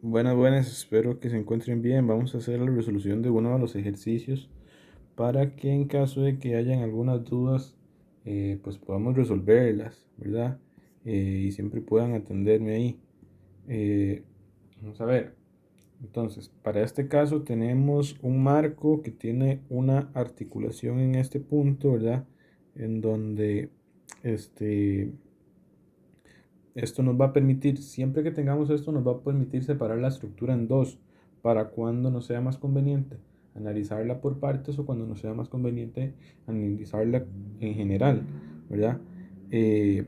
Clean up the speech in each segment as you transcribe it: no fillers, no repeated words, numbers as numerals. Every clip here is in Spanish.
Buenas, espero que se encuentren bien. Vamos a hacer la resolución de uno de los ejercicios para que en caso de que hayan algunas dudas, pues podamos resolverlas, ¿verdad? Y siempre puedan atenderme ahí. Eh, Vamos a ver. Entonces, para este caso tenemos un marco que tiene una articulación en este punto, ¿verdad? En donde este, esto nos va a permitir, siempre que tengamos esto, nos va a permitir separar la estructura en dos para cuando nos sea más conveniente analizarla por partes o cuando nos sea más conveniente analizarla en general, ¿verdad? Eh,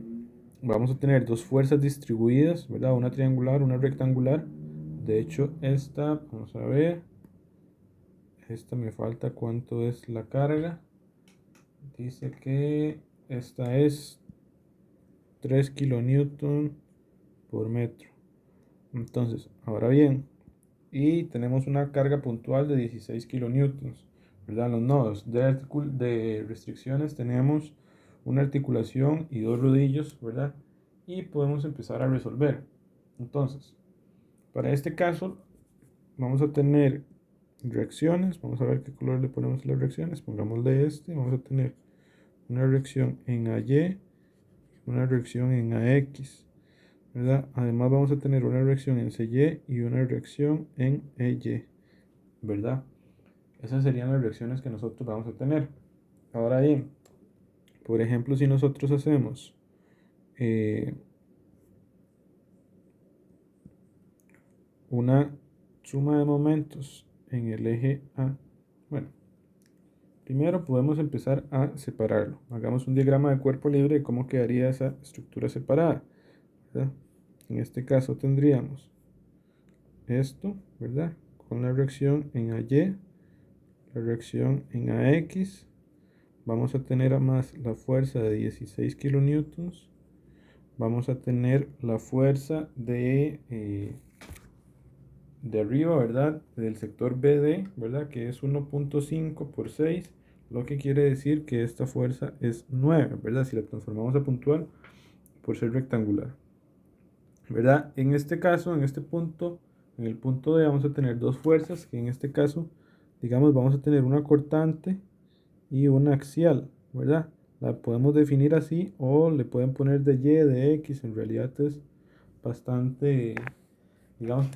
Vamos a tener dos fuerzas distribuidas, ¿verdad? Una triangular, una rectangular. De hecho, esta, vamos a ver, esta me falta cuánto es la carga. Dice que esta es 3 kilonewton por metro. Entonces, ahora bien, y tenemos una carga puntual de 16 kilonewtons, ¿verdad? En los nodos de restricciones tenemos una articulación y dos rodillos, ¿verdad? Y podemos empezar a resolver. Entonces, para este caso, vamos a tener reacciones. Vamos a ver qué color le ponemos a las reacciones. Pongámosle este. Vamos a tener una reacción en AY, una reacción en AX. ¿Verdad? Además vamos a tener una reacción en CY y una reacción en EY, ¿verdad? Esas serían las reacciones que nosotros vamos a tener. Ahora bien, por ejemplo, si nosotros hacemos una suma de momentos en el eje A, bueno, primero podemos empezar a separarlo. Hagamos un diagrama de cuerpo libre de cómo quedaría esa estructura separada, ¿verdad? En este caso tendríamos esto, ¿verdad? Con la reacción en AY, la reacción en AX, vamos a tener a más la fuerza de 16 kilonewtons, vamos a tener la fuerza de arriba, ¿verdad? Del sector BD, ¿verdad? Que es 1.5 por 6, lo que quiere decir que esta fuerza es 9, ¿verdad? Si la transformamos a puntual por ser rectangular, ¿verdad? En este caso, en este punto, en el punto D vamos a tener dos fuerzas, que en este caso, digamos, vamos a tener una cortante y una axial, ¿verdad? La podemos definir así o le pueden poner de Y, de X, en realidad es bastante, digamos,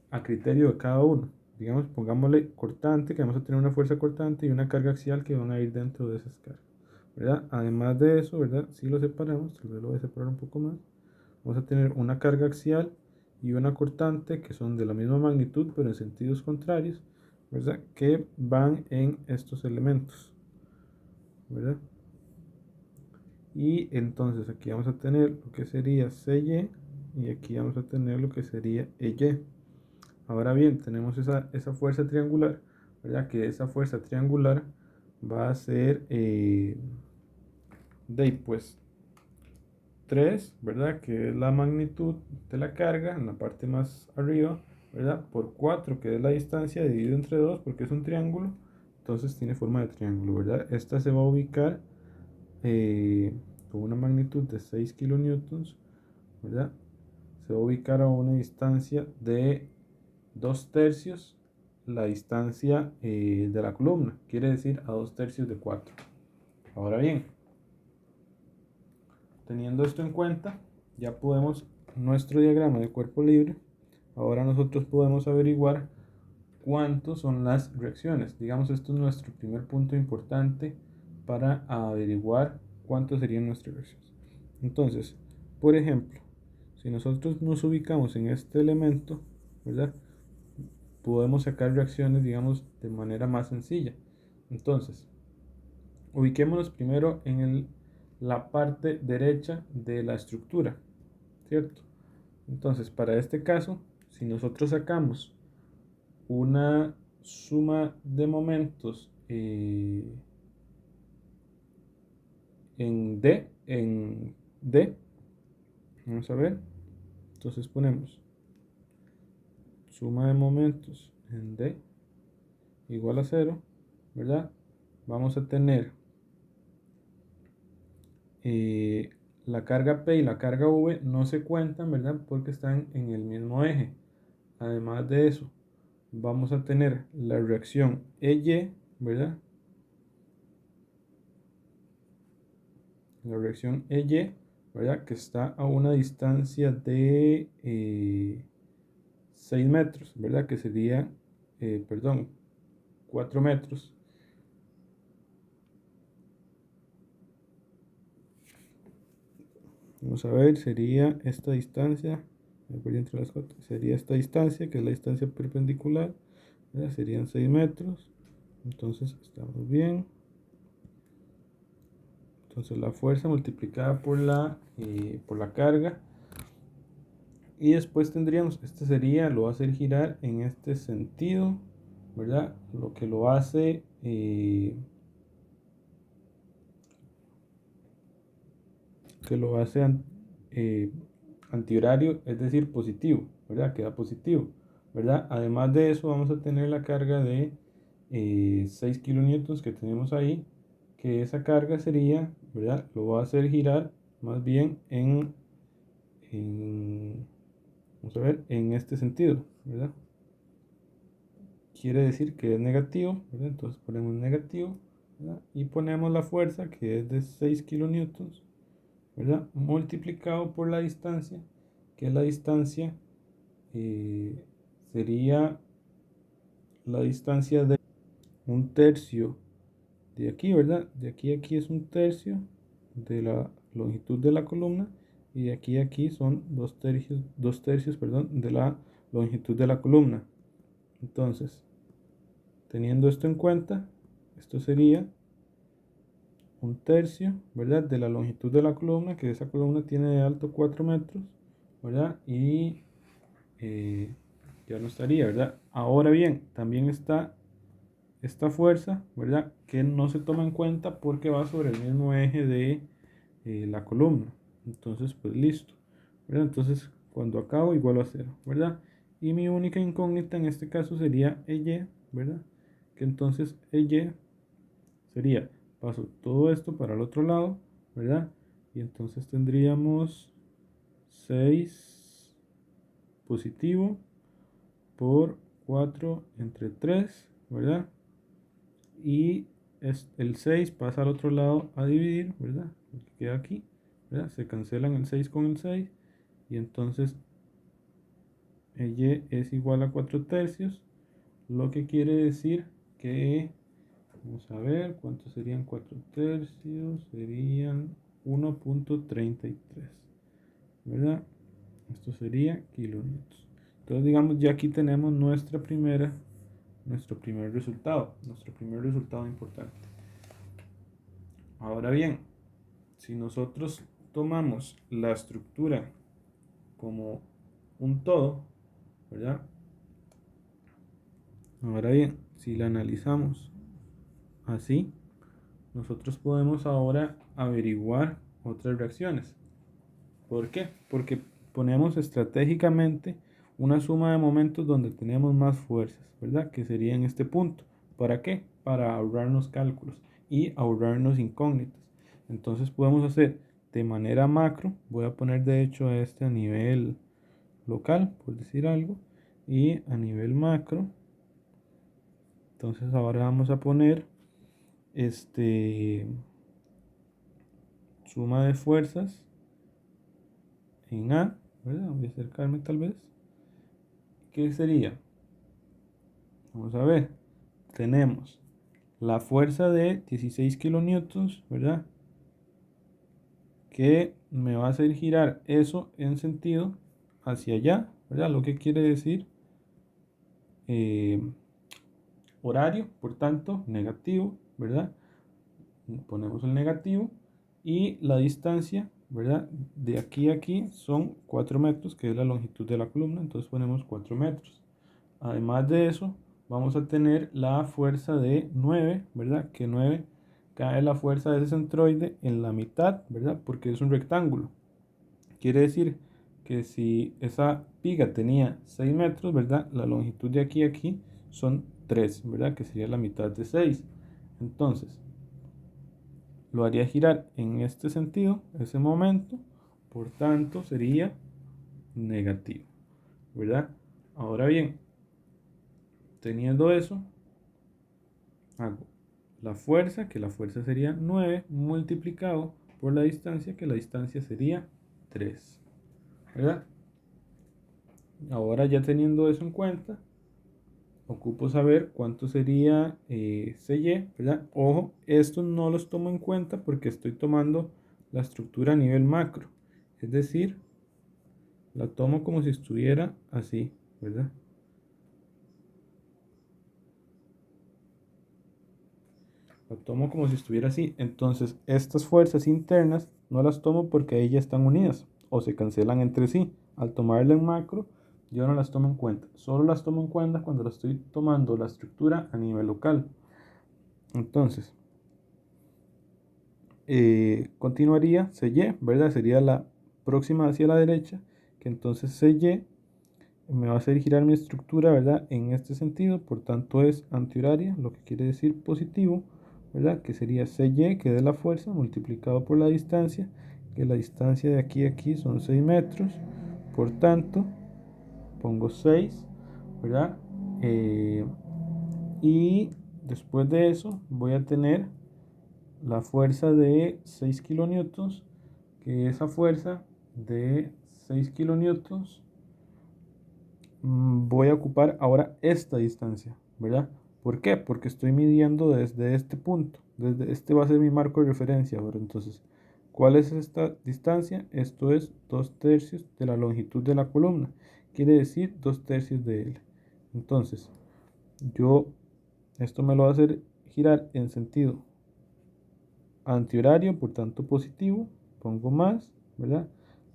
a criterio de cada uno. Digamos, pongámosle cortante, que vamos a tener una fuerza cortante y una carga axial que van a ir dentro de esas cargas, ¿verdad? Además de eso, ¿verdad? Si lo separamos, tal vez lo voy a separar un poco más, vamos a tener una carga axial y una cortante que son de la misma magnitud pero en sentidos contrarios, ¿verdad? Que van en estos elementos, ¿verdad? Y entonces aquí vamos a tener lo que sería CY y aquí vamos a tener lo que sería EY. Ahora bien, tenemos esa fuerza triangular, ¿verdad? Que esa fuerza triangular va a ser de pues 3, ¿verdad? Que es la magnitud de la carga en la parte más arriba, ¿verdad? Por 4, que es la distancia dividido entre 2, porque es un triángulo, entonces tiene forma de triángulo, ¿verdad? Esta se va a ubicar con una magnitud de 6 kilonewtons, ¿verdad? Se va a ubicar a una distancia de 2 tercios la distancia de la columna, quiere decir a 2 tercios de 4. Ahora bien, teniendo esto en cuenta, ya podemos, nuestro diagrama de cuerpo libre, ahora nosotros podemos averiguar cuántos son las reacciones. Digamos, esto es nuestro primer punto importante para averiguar cuántos serían nuestras reacciones. Entonces, por ejemplo, si nosotros nos ubicamos en este elemento, ¿verdad? Podemos sacar reacciones, digamos, de manera más sencilla. Entonces, ubiquémonos primero en la parte derecha de la estructura, ¿cierto? Entonces, para este caso, si nosotros sacamos una suma de momentos en D, vamos a ver, entonces ponemos suma de momentos en D igual a 0, ¿verdad? Vamos a tener eh, la carga P y la carga V no se cuentan, ¿verdad? Porque están en el mismo eje. Además de eso, vamos a tener la reacción EY, ¿verdad? La reacción EY, ¿verdad? Que está a una distancia de 6 metros, ¿verdad? Que sería, perdón, 4 metros. Vamos a ver, sería esta distancia, entre las 4, sería esta distancia, que es la distancia perpendicular, ¿verdad? Serían 6 metros. Entonces estamos bien. Entonces la fuerza multiplicada por la carga. Y después tendríamos, este sería, lo va a hacer girar en este sentido, ¿verdad? Lo que lo hace, eh, antihorario, es decir, positivo, ¿verdad? Queda positivo, ¿verdad? Además de eso vamos a tener la carga de 6 kilonewtons que tenemos ahí, que esa carga sería, ¿verdad? Lo va a hacer girar más bien en vamos a ver, en este sentido, ¿verdad? Quiere decir que es negativo, ¿verdad? Entonces ponemos negativo, ¿verdad? Y ponemos la fuerza que es de 6 kilonewtons, ¿verdad? Multiplicado por la distancia, que es la distancia, eh, sería la distancia de un tercio de aquí, ¿verdad? De aquí a aquí es un tercio de la longitud de la columna y de aquí a aquí son dos tercios, perdón, de la longitud de la columna. Entonces, teniendo esto en cuenta, esto sería un tercio, ¿verdad? De la longitud de la columna, que esa columna tiene de alto 4 metros, ¿verdad? Y ya no estaría, ¿verdad? Ahora bien, también está esta fuerza, ¿verdad? Que no se toma en cuenta porque va sobre el mismo eje de la columna. Entonces, pues listo, ¿verdad? Entonces, cuando acabo, igual a 0, ¿verdad? Y mi única incógnita en este caso sería EY, ¿verdad? Que entonces EY sería, paso todo esto para el otro lado, ¿verdad? Y entonces tendríamos 6 positivo por 4 entre 3, ¿verdad? Y el 6 pasa al otro lado a dividir, ¿verdad? Lo que queda aquí, ¿verdad? Se cancelan el 6 con el 6 y entonces Y es igual a 4 tercios, lo que quiere decir que, vamos a ver, ¿cuántos serían 4 tercios? Serían 1.33, ¿verdad? Esto sería kilonewtons. Entonces, digamos, ya aquí tenemos nuestro primer resultado importante. Ahora bien, si nosotros tomamos la estructura como un todo, ¿verdad? Ahora bien, si la analizamos así, nosotros podemos ahora averiguar otras reacciones. ¿Por qué? Porque ponemos estratégicamente una suma de momentos donde tenemos más fuerzas, ¿verdad? Que sería en este punto. ¿Para qué? Para ahorrarnos cálculos y ahorrarnos incógnitas. Entonces podemos hacer de manera macro, voy a poner de hecho a este a nivel local, por decir algo, y a nivel macro, entonces ahora vamos a poner suma de fuerzas en A, ¿verdad? Voy a acercarme tal vez. ¿Qué sería? Vamos a ver. Tenemos la fuerza de 16 kilonewtons, ¿verdad? Que me va a hacer girar eso en sentido hacia allá, ¿verdad? Lo que quiere decir eh, horario, por tanto, negativo, ¿verdad? Ponemos el negativo y la distancia, ¿verdad? De aquí a aquí son 4 metros, que es la longitud de la columna, entonces ponemos 4 metros. Además de eso, vamos a tener la fuerza de 9, ¿verdad? Que 9 cae la fuerza de ese centroide en la mitad, ¿verdad? Porque es un rectángulo. Quiere decir que si esa viga tenía 6 metros, ¿verdad? La longitud de aquí a aquí son 3, ¿verdad? Que sería la mitad de 6. Entonces, lo haría girar en este sentido, ese momento, por tanto sería negativo, ¿verdad? Ahora bien, teniendo eso, hago la fuerza, que la fuerza sería 9, multiplicado por la distancia, que la distancia sería 3, ¿verdad? Ahora ya teniendo eso en cuenta, ocupo saber cuánto sería CY, ¿verdad? Ojo, estos no los tomo en cuenta porque estoy tomando la estructura a nivel macro. Es decir, la tomo como si estuviera así, ¿verdad? La tomo como si estuviera así. Entonces, estas fuerzas internas no las tomo porque ahí ya están unidas o se cancelan entre sí. Al tomarla en macro, yo no las tomo en cuenta. Solo las tomo en cuenta cuando la estoy tomando la estructura a nivel local. Entonces, continuaría CY, ¿verdad? Sería la próxima hacia la derecha, que entonces CY me va a hacer girar mi estructura, ¿verdad? En este sentido, por tanto es antihoraria, lo que quiere decir positivo, ¿verdad? Que sería CY, que es la fuerza, multiplicado por la distancia, que la distancia de aquí a aquí son 6 metros, por tanto, pongo 6, ¿verdad? Eh, y después de eso voy a tener la fuerza de 6 kilonewtons, que esa fuerza de 6 kilonewtons voy a ocupar ahora esta distancia, ¿verdad? ¿Por qué? Porque estoy midiendo desde este punto, desde este va a ser mi marco de referencia ahora. Entonces, ¿cuál es esta distancia? Esto es 2/3 de la longitud de la columna, quiere decir 2/3 de L. Entonces, yo, esto me lo va a hacer girar en sentido antihorario, por tanto positivo, pongo más, ¿verdad?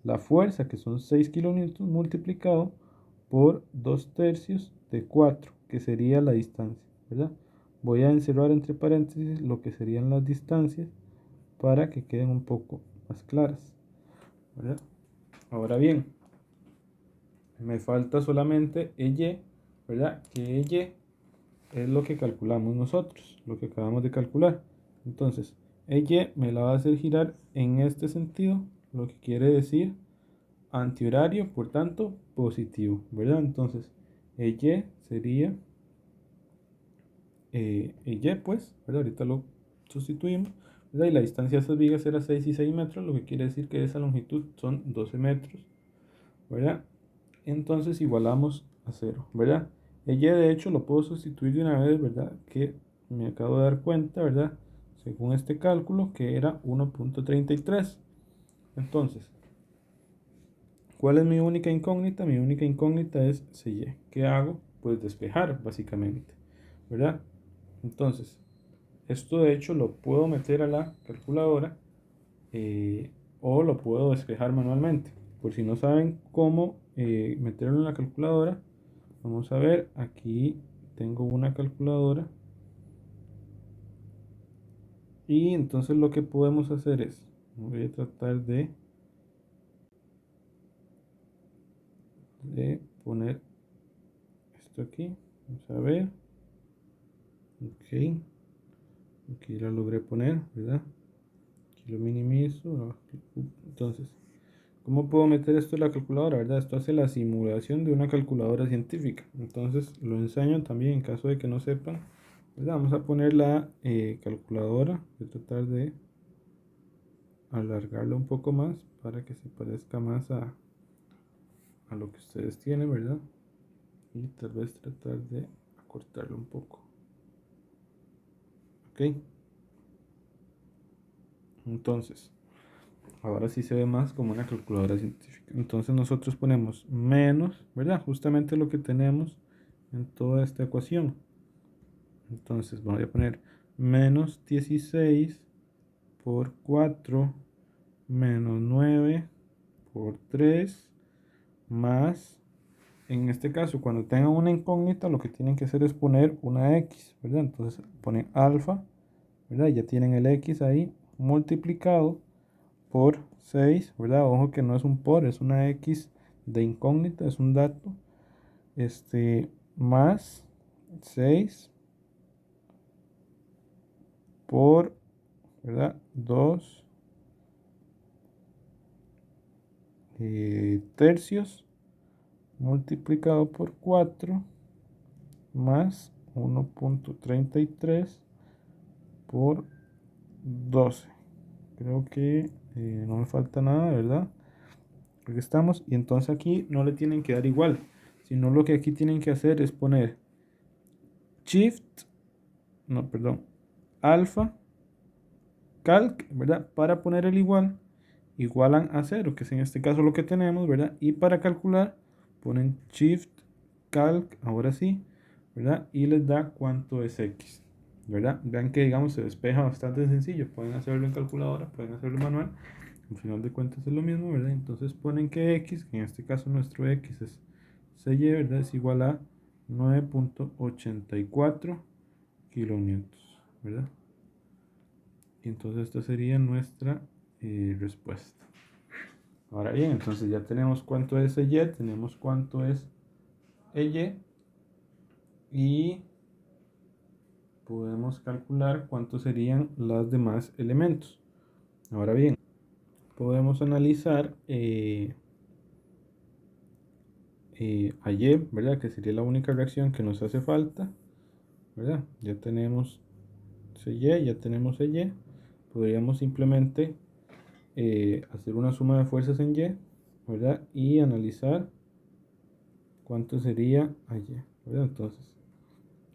La fuerza, que son 6 kilonewtons, multiplicado por 2/3 de 4, que sería la distancia, ¿verdad? Voy a encerrar entre paréntesis lo que serían las distancias para que queden un poco más claras, ¿verdad? Ahora bien, me falta solamente EY, ¿verdad? Que EY es lo que calculamos nosotros, lo que acabamos de calcular. Entonces, EY me la va a hacer girar en este sentido, lo que quiere decir antihorario, por tanto, positivo, ¿verdad? Entonces, EY sería EY, pues, ¿verdad? Ahorita lo sustituimos, ¿verdad? Y la distancia de esas vigas era 6 y 6 metros, lo que quiere decir que esa longitud son 12 metros, ¿verdad? Entonces igualamos a 0, ¿verdad? Ella de hecho lo puedo sustituir de una vez, ¿verdad? Que me acabo de dar cuenta, ¿verdad? Según este cálculo que era 1.33. Entonces, ¿cuál es mi única incógnita? Mi única incógnita es CY. ¿Qué hago? Pues despejar, básicamente, ¿verdad? Entonces, esto de hecho lo puedo meter a la calculadora eh, o lo puedo despejar manualmente. Por si no saben cómo meterlo en la calculadora, vamos a ver, aquí tengo una calculadora y entonces lo que podemos hacer es, voy a tratar de poner esto aquí, vamos a ver, ok, aquí la logré poner, ¿verdad? Aquí lo minimizo, entonces, ¿cómo puedo meter esto en la calculadora, verdad? Esto hace la simulación de una calculadora científica, entonces lo enseño también en caso de que no sepan, ¿verdad? Vamos a poner la calculadora, voy a tratar de alargarlo un poco más para que se parezca más a lo que ustedes tienen, ¿verdad? Y tal vez tratar de acortarlo un poco. Ok. Entonces, ahora sí se ve más como una calculadora científica. Entonces nosotros ponemos menos, ¿verdad? Justamente lo que tenemos en toda esta ecuación. Entonces voy a poner menos 16 por 4 menos 9 por 3 más, en este caso, cuando tengan una incógnita, lo que tienen que hacer es poner una X, ¿verdad? Entonces ponen alfa, ¿verdad? Ya tienen el X ahí multiplicado por 6, ¿verdad? Ojo que no es un por, es una X de incógnita, es un dato. Más 6 por, ¿verdad? 2 tercios multiplicado por 4 más 1.33 por 12. Creo que no me falta nada, ¿verdad? Aquí estamos. Y entonces aquí no le tienen que dar igual, sino lo que aquí tienen que hacer es poner shift, no, perdón, alfa, calc, ¿verdad? Para poner el igual, igualan a 0, que es en este caso lo que tenemos, ¿verdad? Y para calcular, ponen shift, calc, ahora sí, ¿verdad? Y les da cuánto es x, ¿verdad? Vean que, digamos, se despeja bastante sencillo. Pueden hacerlo en calculadora, pueden hacerlo manual. Al final de cuentas es lo mismo, ¿verdad? Entonces ponen que x, que en este caso nuestro x es CY, ¿verdad? Es igual a 9.84 kilonewtons, ¿verdad? Y entonces esta sería nuestra respuesta. Ahora bien, entonces ya tenemos cuánto es CY, tenemos cuánto es EY y podemos calcular cuántos serían los demás elementos. Ahora bien, podemos analizar a Y, ¿verdad? Que sería la única reacción que nos hace falta, ¿verdad? Ya tenemos CY, ya tenemos EY. Podríamos simplemente hacer una suma de fuerzas en Y, ¿verdad? Y analizar cuánto sería a Y, ¿verdad? Entonces,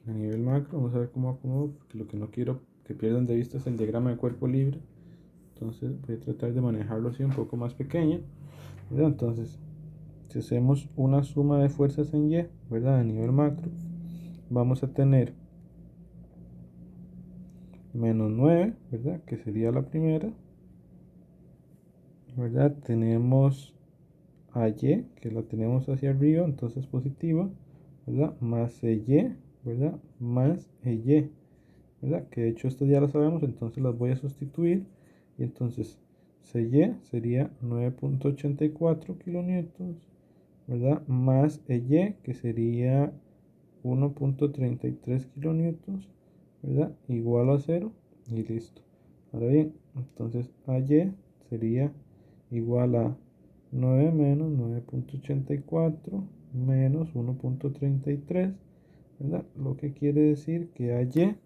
a nivel macro, vamos a ver cómo acomodo, porque lo que no quiero que pierdan de vista es el diagrama de cuerpo libre. Entonces voy a tratar de manejarlo así un poco más pequeño, ¿verdad? Entonces, si hacemos una suma de fuerzas en Y, ¿verdad? A nivel macro, vamos a tener menos 9, ¿verdad? Que sería la primera, ¿verdad? Tenemos a Y, que la tenemos hacia arriba, entonces positiva, ¿verdad? Más EY, ¿verdad? Más EY, ¿verdad? Que de hecho esto ya lo sabemos, entonces las voy a sustituir. Y entonces CY sería 9.84 kilonewtons, ¿verdad? Más EY, que sería 1.33 kilonewtons, ¿verdad? Igual a 0 y listo. Ahora bien, entonces AY sería igual a 9 menos 9.84 menos 1.33, ¿verdad? Lo que quiere decir que AY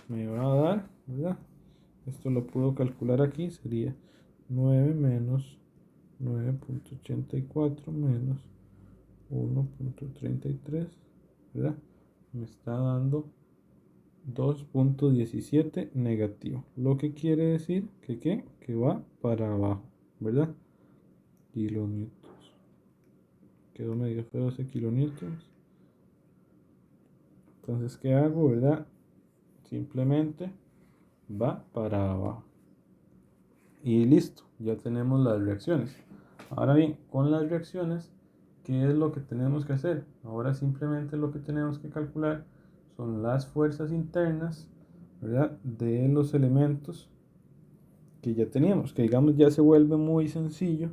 me va a dar, ¿verdad? Esto lo puedo calcular aquí, sería 9 menos 9.84 menos 1.33, ¿verdad? Me está dando 2.17 negativo. Lo que quiere decir que, ¿qué? Que va para abajo, ¿verdad? Kilonewtons. Quedó medio feo ese kilonewtons. Entonces, ¿qué hago, verdad? Simplemente va para abajo. Y listo, ya tenemos las reacciones. Ahora bien, con las reacciones, ¿qué es lo que tenemos que hacer? Ahora simplemente lo que tenemos que calcular son las fuerzas internas, ¿verdad? De los elementos que ya teníamos, que digamos ya se vuelve muy sencillo.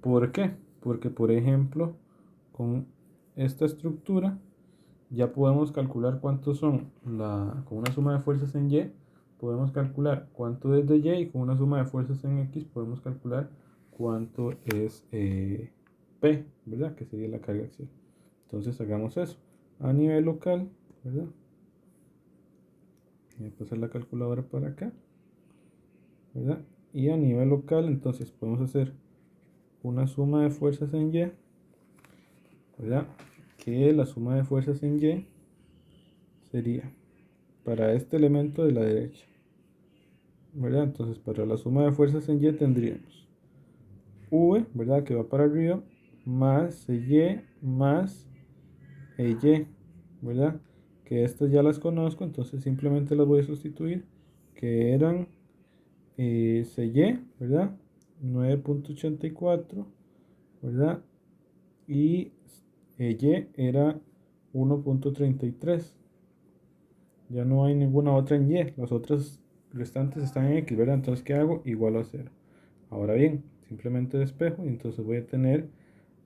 ¿Por qué? Porque por ejemplo, con esta estructura ya podemos calcular cuántos son, con una suma de fuerzas en Y, podemos calcular cuánto es de Y, y con una suma de fuerzas en X podemos calcular cuánto es P, ¿verdad? Que sería la carga axial. Entonces hagamos eso. A nivel local, ¿verdad? Voy a pasar la calculadora para acá, ¿verdad? Y a nivel local, entonces podemos hacer una suma de fuerzas en Y, ¿verdad? Que la suma de fuerzas en Y sería para este elemento de la derecha, ¿verdad? Entonces para la suma de fuerzas en Y tendríamos V, ¿verdad? Que va para arriba, más Y más EY, ¿verdad? Que estas ya las conozco, entonces simplemente las voy a sustituir, que eran CY, ¿verdad? 9.84, ¿verdad? Y EY era 1.33. Ya no hay ninguna otra en Y, las otras restantes están en X, ¿verdad? Entonces, ¿qué hago? Igual a 0. Ahora bien, simplemente despejo y entonces voy a tener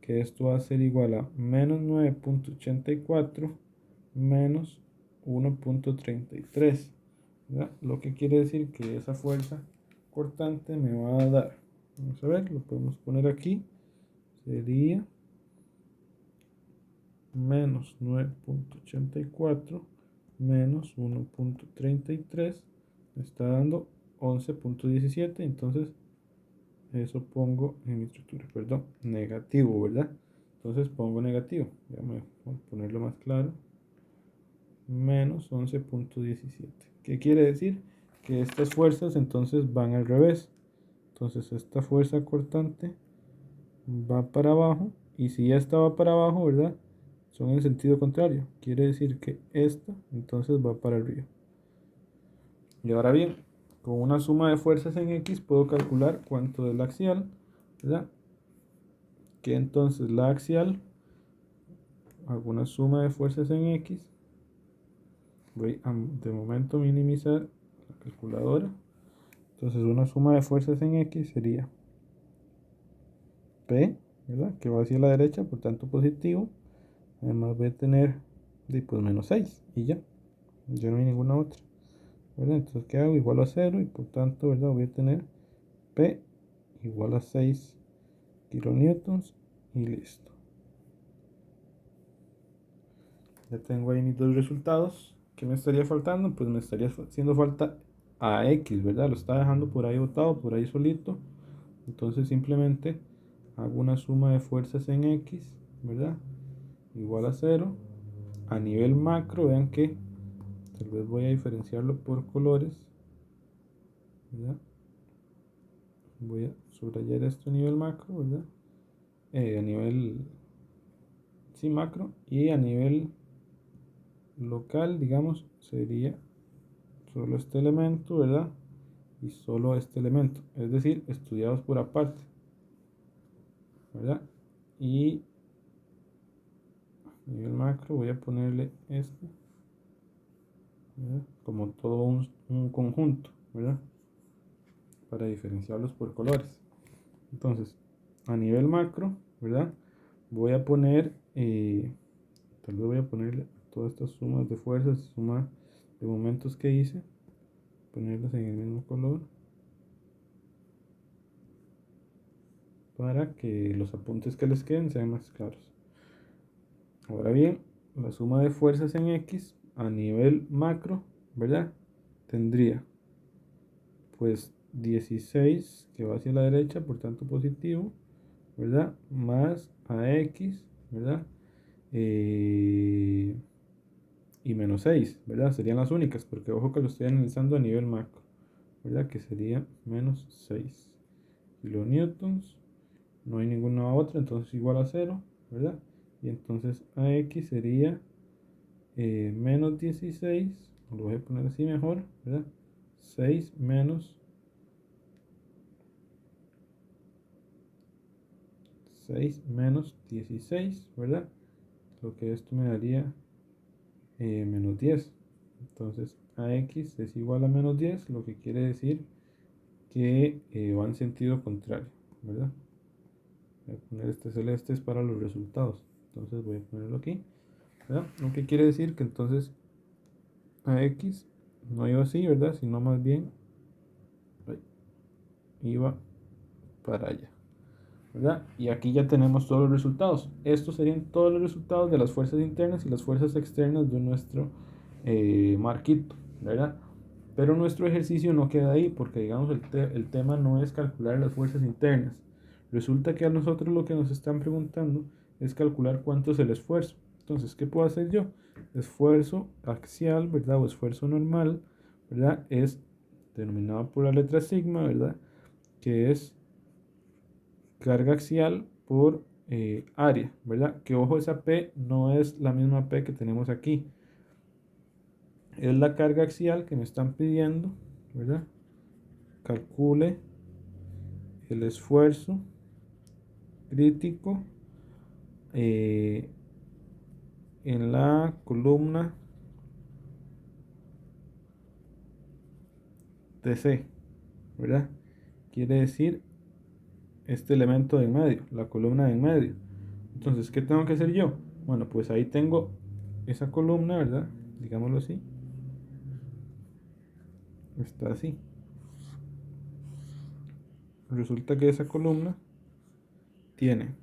que esto va a ser igual a menos 9.84 menos 1.33, ¿verdad? Lo que quiere decir que esa fuerza cortante me va a dar, vamos a ver, lo podemos poner aquí, sería menos 9.84 menos 1.33 me está dando 11.17. Entonces eso pongo en mi estructura, perdón, negativo, ¿verdad? Entonces pongo negativo, voy a ponerlo más claro, menos 11.17. ¿Qué quiere decir? Que estas fuerzas entonces van al revés. Entonces esta fuerza cortante va para abajo, y si ya estaba para abajo, ¿verdad? Son en sentido contrario. Quiere decir que esta entonces va para arriba. Y ahora bien, con una suma de fuerzas en X puedo calcular cuánto es la axial, ¿verdad? Que entonces la axial, hago una suma de fuerzas en X. Voy a de momento minimizar la calculadora. Entonces una suma de fuerzas en X sería P, ¿verdad? Que va hacia la derecha, por tanto positivo. Además voy a tener pues menos 6 y ya no hay ninguna otra, ¿verdad? Entonces, ¿qué hago? Igual a 0, y por tanto, ¿verdad? Voy a tener P igual a 6 kilonewtons y listo. Ya tengo ahí mis dos resultados. ¿Qué me estaría faltando? Pues me estaría haciendo falta a X, ¿verdad? Lo está dejando por ahí botado, por ahí solito. Entonces simplemente hago una suma de fuerzas en X, ¿verdad? Igual a 0. A nivel macro, vean que tal vez voy a diferenciarlo por colores, ¿verdad? Voy a subrayar esto a nivel macro, ¿verdad? A nivel, sí, macro. Y a nivel local, digamos, sería solo este elemento, ¿verdad? Y solo este elemento, es decir, estudiados por aparte, ¿verdad? Y a nivel macro voy a ponerle este, ¿verdad? Como todo un conjunto, ¿verdad? Para diferenciarlos por colores. Entonces, a nivel macro, ¿verdad? Voy a poner, tal vez voy a ponerle todas estas sumas de fuerzas, suma de momentos que hice, ponerlas en el mismo color, para que los apuntes que les queden sean más claros. Ahora bien, la suma de fuerzas en X a nivel macro, ¿verdad? Tendría pues 16 que va hacia la derecha, por tanto positivo, ¿verdad? Más AX, ¿verdad? Y menos 6, ¿verdad? Serían las únicas, porque ojo que lo estoy analizando a nivel macro, ¿verdad? Que sería menos 6 kilonewtons. No hay ninguna otra, entonces igual a 0, ¿verdad? Y entonces AX sería menos 16, lo voy a poner así mejor, ¿verdad? 6 menos 6 menos 16, ¿verdad? Lo que esto me daría menos 10. Entonces AX es igual a menos 10, lo que quiere decir que va en sentido contrario, ¿verdad? Voy a poner este celeste para los resultados. Entonces voy a ponerlo aquí, ¿verdad? Lo que quiere decir que entonces AX no iba así, ¿verdad? Sino más bien iba para allá, ¿verdad? Y aquí ya tenemos todos los resultados. Estos serían todos los resultados de las fuerzas internas y las fuerzas externas de nuestro marquito, ¿verdad? Pero nuestro ejercicio no queda ahí, porque digamos el tema no es calcular las fuerzas internas. Resulta que a nosotros lo que nos están preguntando es calcular cuánto es el esfuerzo. Entonces, ¿qué puedo hacer yo? Esfuerzo axial, ¿verdad? O esfuerzo normal, ¿verdad? Es denominado por la letra sigma, ¿verdad? Que es carga axial por área, ¿verdad? Que ojo, esa P no es la misma P que tenemos aquí. Es la carga axial que me están pidiendo, ¿verdad? Calcule el esfuerzo crítico en la columna TC, ¿verdad? Quiere decir este elemento de en medio, la columna de en medio. Entonces, ¿qué tengo que hacer yo? Bueno, pues ahí tengo esa columna, ¿verdad? Digámoslo así. Está así. Resulta que esa columna tiene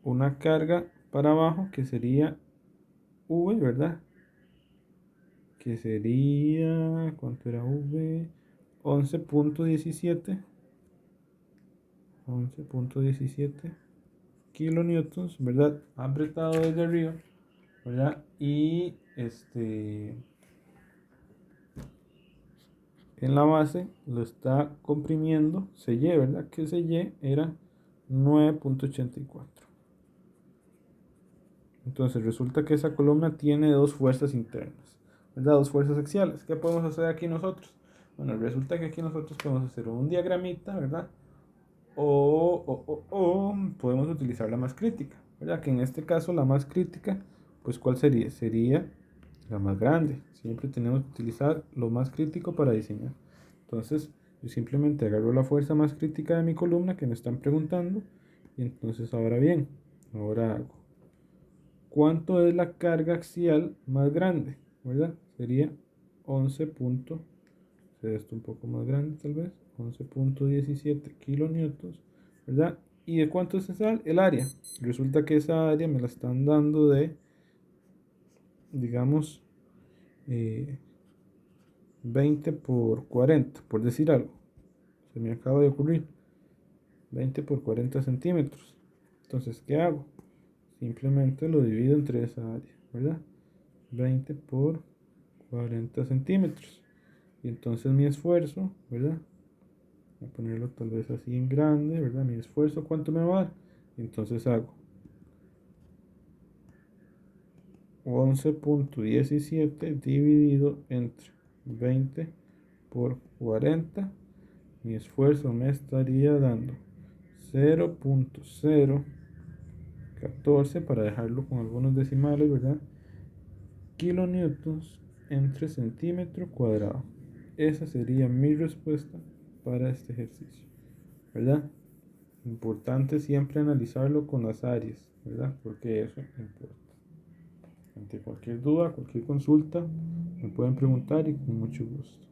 una carga para abajo que sería V, ¿verdad? Que sería, ¿cuánto era V? 11.17 kilonewtons, ¿verdad? Apretado desde arriba, ¿verdad? Y en la base lo está comprimiendo CY, ¿verdad? Que CY era 9.84. Entonces resulta que esa columna tiene dos fuerzas internas, ¿verdad? Dos fuerzas axiales. ¿Qué podemos hacer aquí nosotros? Bueno, resulta que aquí nosotros podemos hacer un diagramita, ¿verdad? O podemos utilizar la más crítica, ¿verdad? Que en este caso la más crítica, pues ¿cuál sería? Sería la más grande. Siempre tenemos que utilizar lo más crítico para diseñar. Entonces, yo simplemente agarro la fuerza más crítica de mi columna que me están preguntando. Y entonces, ahora bien, ahora hago. ¿Cuánto es la carga axial más grande? ¿Verdad? Sería 11. Se ve esto un poco más grande tal vez. 11.17 kilonewtons, ¿verdad? ¿Y de cuánto es el área? Resulta que esa área me la están dando de, digamos, 20 por 40, por decir algo. Se me acaba de ocurrir. 20 por 40 centímetros. Entonces, ¿qué hago? Simplemente lo divido entre esa área, ¿verdad? 20 por 40 centímetros. Y entonces mi esfuerzo, ¿verdad? Voy a ponerlo tal vez así en grande, ¿verdad? Mi esfuerzo, ¿cuánto me va a dar? Entonces hago 11.17 dividido entre 20 por 40. Mi esfuerzo me estaría dando 0.014, para dejarlo con algunos decimales, ¿verdad? Kilonewtons entre centímetro cuadrado. Esa sería mi respuesta para este ejercicio, ¿verdad? Importante siempre analizarlo con las áreas, ¿verdad? Porque eso importa. Ante cualquier duda, cualquier consulta, me pueden preguntar y con mucho gusto.